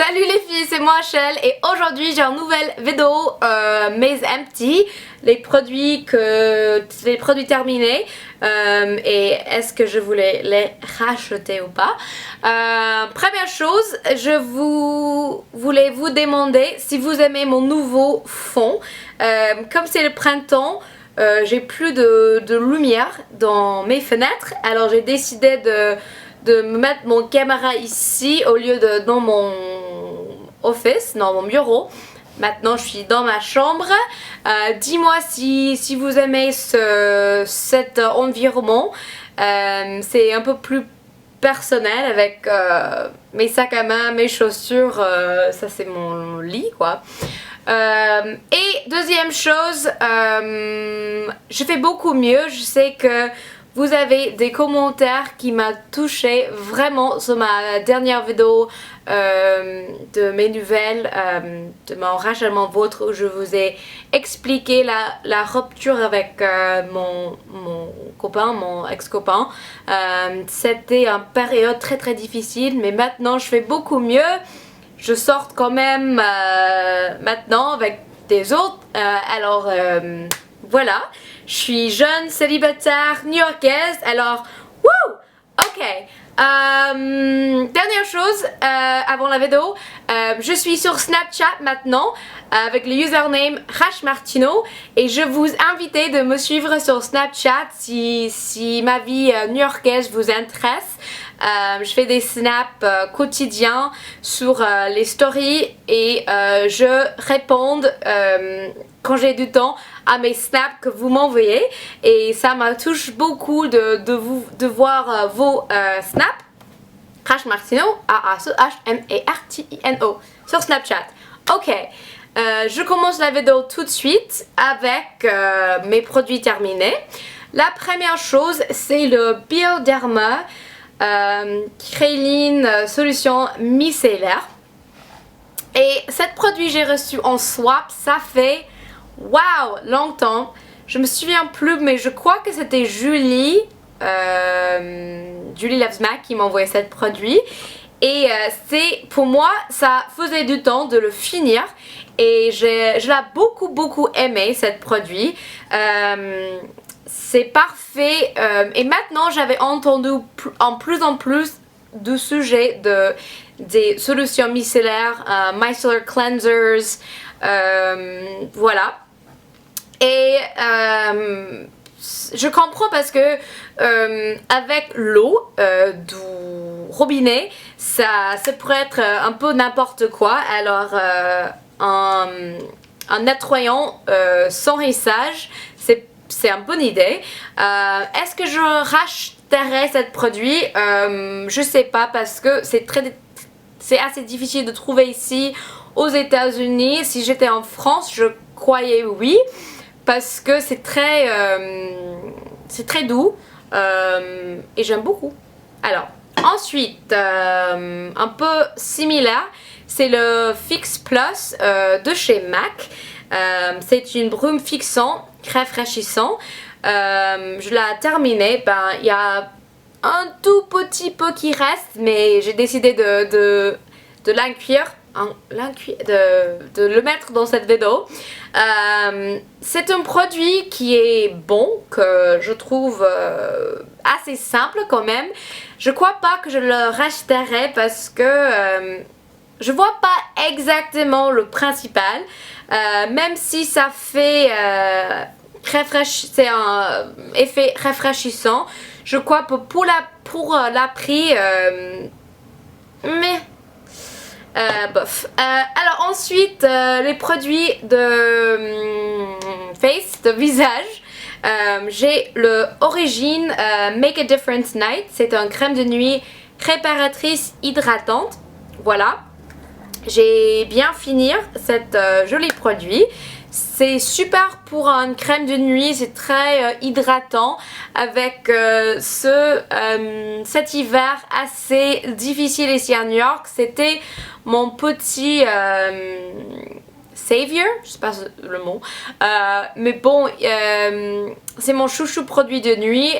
Salut les filles, c'est moi Shell et aujourd'hui j'ai une nouvelle vidéo Maze Empty, les produits terminés et est-ce que je voulais les racheter ou pas. Première chose, voulais vous demander si vous aimez mon nouveau fond. Comme c'est le printemps, j'ai plus de lumière dans mes fenêtres, alors j'ai décidé de me mettre mon caméra ici au lieu de dans mon office, dans mon bureau. Maintenant je suis dans ma chambre. Dis-moi si vous aimez cet environnement. C'est un peu plus personnel avec mes sacs à main, mes chaussures, ça c'est mon lit quoi. Et deuxième chose, je fais beaucoup mieux. Je sais que vous avez des commentaires qui m'ont touché vraiment sur ma dernière vidéo de mes nouvelles, de mon rachètement vôtre où je vous ai expliqué la rupture avec mon copain, mon ex-copain. C'était une période très difficile, mais maintenant je fais beaucoup mieux. Je sors quand même maintenant avec des autres, alors voilà, je suis jeune, célibataire, new-yorkaise, alors wouh, ok. Dernière chose avant la vidéo, je suis sur Snapchat maintenant avec le username Rachmartino et je vous invite de me suivre sur Snapchat si ma vie new-yorkaise vous intéresse. Je fais des snaps quotidiens sur les stories et je réponds quand j'ai du temps à mes snaps que vous m'envoyez et ça me touche beaucoup de voir vos snaps. Rachmartino, A-A-C-H-M-A-R-T-I-N-O sur Snapchat. Ok, je commence la vidéo tout de suite avec mes produits terminés. La première chose, c'est le Bioderma Krayline solution micellaire. Et cet produit j'ai reçu en swap, ça fait wow, longtemps. Je me souviens plus, mais je crois que c'était Julie Loves Mac qui m'a envoyé ce produit. Et c'est pour moi, ça faisait du temps de le finir. Et je l'ai beaucoup aimé, ce produit. C'est parfait et maintenant j'avais entendu en plus de sujets des solutions micellaires, micellar cleansers, voilà. Et je comprends parce que avec l'eau du robinet, ça pourrait être un peu n'importe quoi. Alors un nettoyant sans rinçage, c'est une bonne idée. Est-ce que je racheterai ce produit? Je sais pas parce que c'est assez difficile de trouver ici aux États-Unis. Si j'étais en France, je croyais oui parce que c'est très doux et j'aime beaucoup. Alors ensuite, un peu similaire, c'est le Fix Plus de chez MAC. C'est une brume fixant, rafraîchissant. Je l'ai terminé. Il y a un tout petit peu qui reste, mais j'ai décidé de l'incuire, de le mettre dans cette vidéo. C'est un produit qui est bon, que je trouve assez simple quand même. Je crois pas que je le rachèterai parce que je vois pas exactement le principal, même si ça fait c'est un effet rafraîchissant. Je crois que pour la prix, mais bof. Alors ensuite, les produits de face, de visage. J'ai le Origine Make a Difference Night. C'est une crème de nuit réparatrice hydratante. Voilà. J'ai bien fini cet joli produit. C'est super pour une crème de nuit, c'est très hydratant avec cet hiver assez difficile ici à New York. C'était mon petit savior, je sais pas le mot, mais bon, c'est mon chouchou produit de nuit.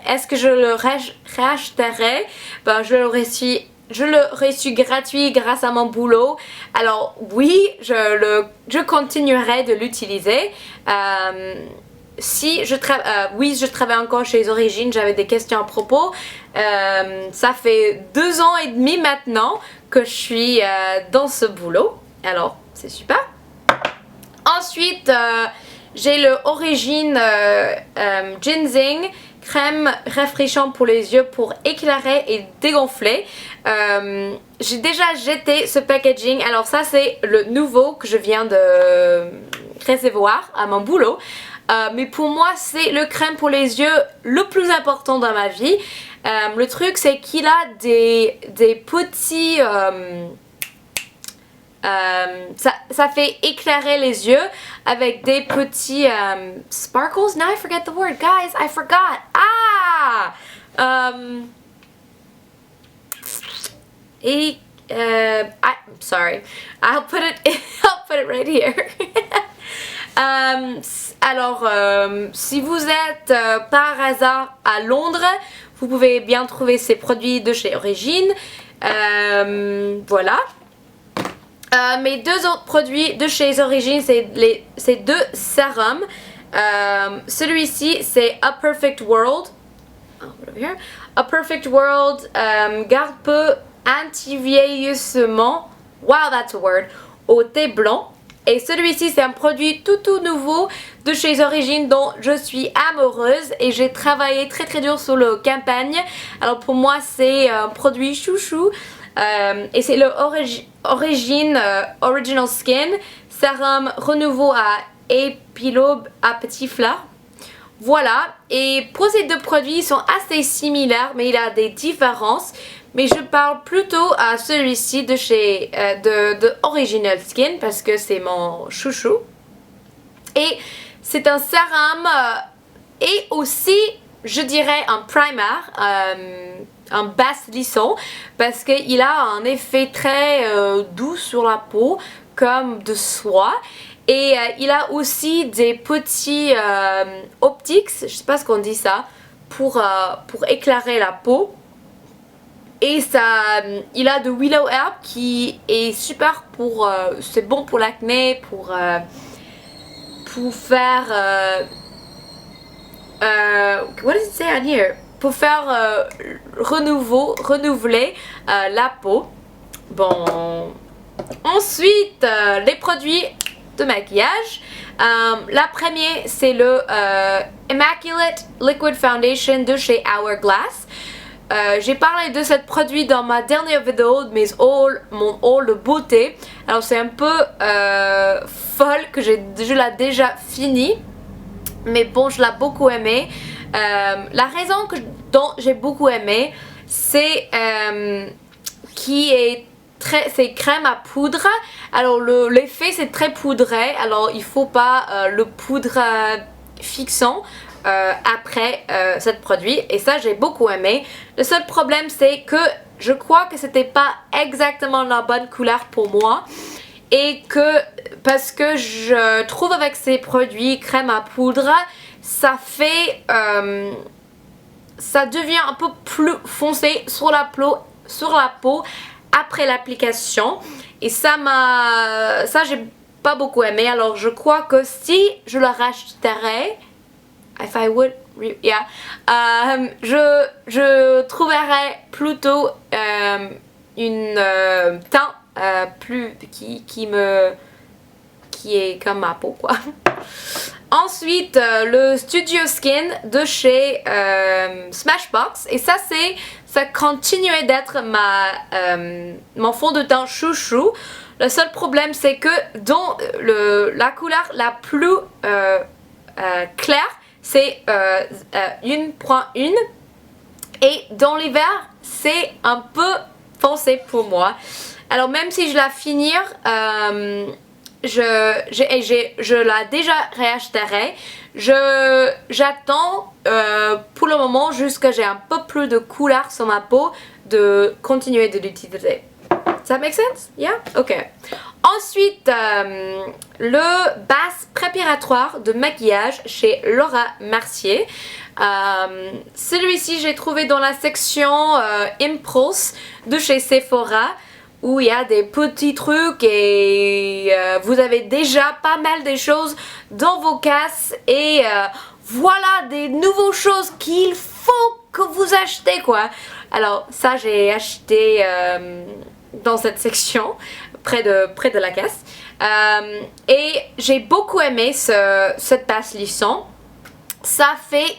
Est-ce que je le rachèterai? Ben, je le reçu je l'ai reçu gratuit grâce à mon boulot. Alors oui, je continuerai de l'utiliser. Oui, je travaille encore chez les Origines, j'avais des questions à propos. Ça fait 2 ans et demi maintenant que je suis dans ce boulot. Alors, c'est super. Ensuite, j'ai le Origine Ginseng crème rafraîchissante pour les yeux pour éclairer et dégonfler. J'ai déjà jeté ce packaging. Alors ça, c'est le nouveau que je viens de recevoir à mon boulot. Mais pour moi, c'est le crème pour les yeux le plus important dans ma vie. Le truc, c'est qu'il a des petits... ça fait éclairer les yeux avec des petits sparkles. Now I forget the word, guys. I forgot. Sorry. I'll put it right here. Alors, si vous êtes par hasard à Londres, vous pouvez bien trouver ces produits de chez Origine. Voilà. Mes 2 autres produits de chez Origine, c'est 2 sérums. Celui-ci, c'est A Perfect World. A Perfect World garde-peu anti-vieillissement. Wow, that's a word. Au thé blanc. Et celui-ci, c'est un produit tout nouveau de chez Origine dont je suis amoureuse. Et j'ai travaillé très dur sur le campagne. Alors pour moi, c'est un produit chouchou. Et c'est le Origine Original Skin Sérum Renouveau à épilobe à petits fleurs. Voilà, et pour ces 2 produits, ils sont assez similaires, mais il y a des différences. Mais je parle plutôt à celui-ci de chez de Original Skin parce que c'est mon chouchou. Et c'est un sérum et aussi, je dirais, un primer, un basse-lisson parce qu'il a un effet très doux sur la peau comme de soie. Et il a aussi des petits optics, je sais pas ce qu'on dit ça, pour éclairer la peau. Et ça, il a de willow herb qui est super pour, c'est bon pour l'acné, pour faire, what does it say on here? Pour faire renouveler la peau. Bon, ensuite les produits de maquillage. La première, c'est le Immaculate Liquid Foundation de chez Hourglass. J'ai parlé de ce produit dans ma dernière vidéo de mon haul de beauté. Alors c'est un peu folle que je l'ai déjà fini, mais bon, je l'ai beaucoup aimé. La raison dont j'ai beaucoup aimé, c'est c'est crème à poudre. Alors l'effet c'est très poudré, alors il faut pas le poudre fixant après ce produit, et ça j'ai beaucoup aimé. Le seul problème c'est que je crois que c'était pas exactement la bonne couleur pour moi, et que parce que je trouve avec ces produits crème à poudre, ça fait ça devient un peu plus foncé sur la peau après l'application, et ça j'ai pas beaucoup aimé. Alors je crois que si je le rachèterais, if I would, yeah, je trouverais plutôt une teint plus qui est comme ma peau, quoi. Ensuite, le Studio Skin de chez Smashbox, et ça continuait d'être mon fond de teint chouchou. Le seul problème c'est que dans la couleur la plus claire, c'est 1.1, et dans l'hiver c'est un peu foncé pour moi. Alors même si je la finir, je la déjà réachèterai. J'attends pour le moment jusqu'à j'ai un peu plus de couleur sur ma peau de continuer de l'utiliser. Does that make sense? Yeah? Ok. Ensuite, le base préparatoire de maquillage chez Laura Mercier. Celui-ci j'ai trouvé dans la section Impulse de chez Sephora, où il y a des petits trucs et vous avez déjà pas mal de choses dans vos caisses et voilà des nouvelles choses qu'il faut que vous achetez quoi. Alors ça j'ai acheté dans cette section près de la caisse et j'ai beaucoup aimé cette base lissant. Ça fait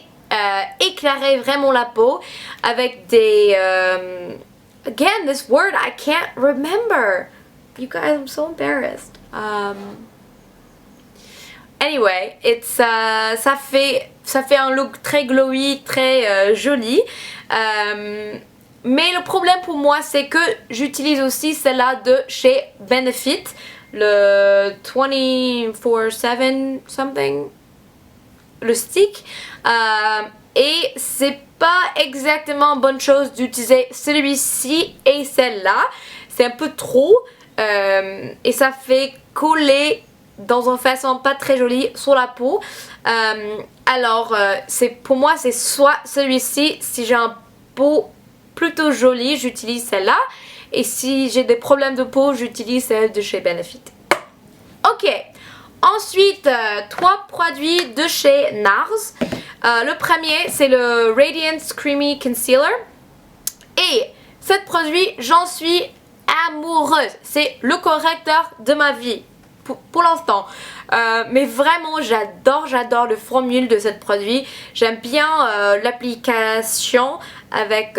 éclairer vraiment la peau avec des again this word I can't remember, you guys, I'm so embarrassed. Anyway, ça fait un look très glowy, très joli. Mais le problème pour moi c'est que j'utilise aussi celle-là de chez Benefit, le 24/7 something, le stick, et c'est pas exactement bonne chose d'utiliser celui-ci et celle-là, c'est un peu trop et ça fait coller dans une façon pas très jolie sur la peau. Alors pour moi c'est soit celui-ci, si j'ai un peau plutôt jolie j'utilise celle-là, et si j'ai des problèmes de peau j'utilise celle de chez Benefit. Ok, ensuite 3 produits de chez NARS. Le premier c'est le Radiance Creamy Concealer, et ce produit j'en suis amoureuse, c'est le correcteur de ma vie pour l'instant, mais vraiment j'adore le formule de ce produit. J'aime bien l'application avec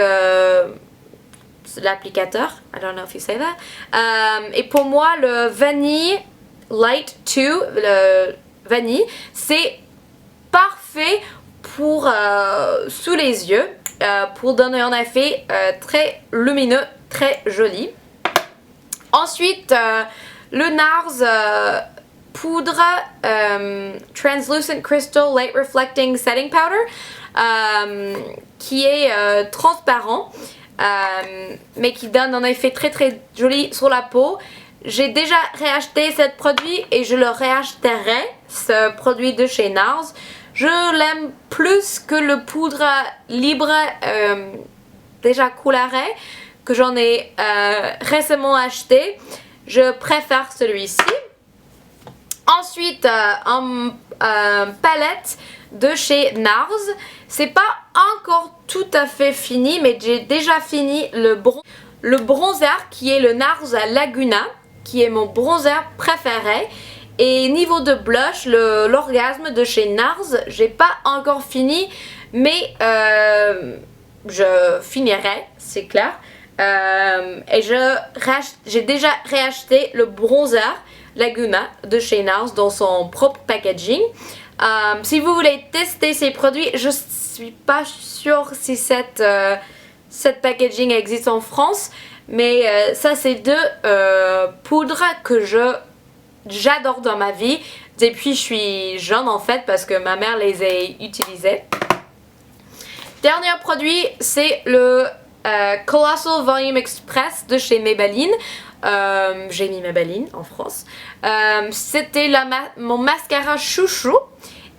l'applicateur, I don't know if you say that, et pour moi le Vanille Light 2, le vanille, c'est parfait pour sous les yeux, pour donner un effet très lumineux, très joli. Ensuite le NARS poudre Translucent Crystal Light Reflecting Setting Powder, qui est transparent mais qui donne un effet très joli sur la peau. J'ai déjà réacheté ce produit et je le réachèterai, ce produit de chez NARS. Je l'aime plus que le poudre libre déjà coloré que j'en ai récemment acheté. Je préfère celui-ci. Ensuite, un palette de chez NARS. C'est pas encore tout à fait fini, mais j'ai déjà fini le bronzer qui est le NARS Laguna, qui est mon bronzer préféré. Et niveau de blush, l'orgasme de chez NARS, j'ai pas encore fini, mais je finirai, c'est clair. Et j'ai déjà réacheté le bronzer Laguna de chez NARS dans son propre packaging. Si vous voulez tester ces produits, je suis pas sûre si cette packaging existe en France, mais ça c'est deux poudres que j'adore dans ma vie depuis je suis jeune en fait, parce que ma mère les a utilisées. Dernier produit, c'est le Colossal Volume Express de chez Maybelline. J'ai mis Maybelline en France. C'était mon mascara chouchou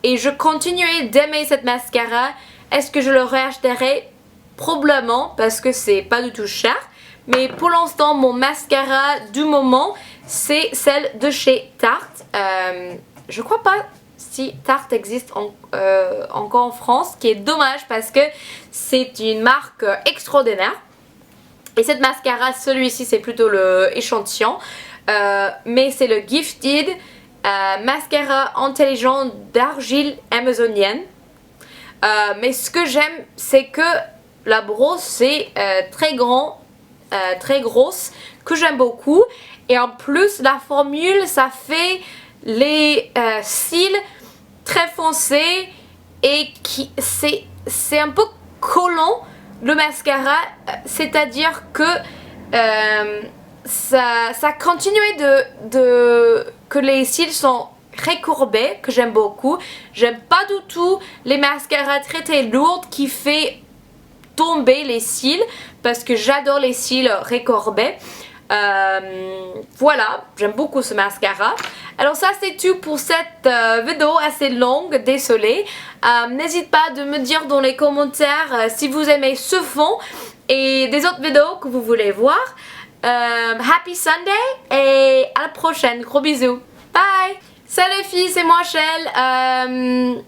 et je continuais d'aimer cette mascara. Est-ce que je le réachèterai? Probablement, parce que c'est pas du tout cher. Mais pour l'instant, mon mascara du moment, c'est celle de chez Tarte. Je crois pas si Tarte existe encore en France, ce qui est dommage parce que c'est une marque extraordinaire. Et cette mascara, celui-ci c'est plutôt le échantillon, mais c'est le Gifted mascara intelligent d'argile amazonienne. Mais ce que j'aime, c'est que la brosse c'est très grosse, que j'aime beaucoup. Et en plus la formule, ça fait les cils très foncés et c'est un peu collant le mascara, c'est-à-dire que ça continue que les cils sont recourbés, que j'aime beaucoup. J'aime pas du tout les mascaras très lourds qui fait tomber les cils, parce que j'adore les cils recourbés. Voilà, j'aime beaucoup ce mascara. Alors ça c'est tout pour cette vidéo assez longue, désolée. N'hésite pas de me dire dans les commentaires si vous aimez ce fond et des autres vidéos que vous voulez voir. Happy Sunday et à la prochaine, gros bisous, bye. Salut les filles, c'est moi Shell.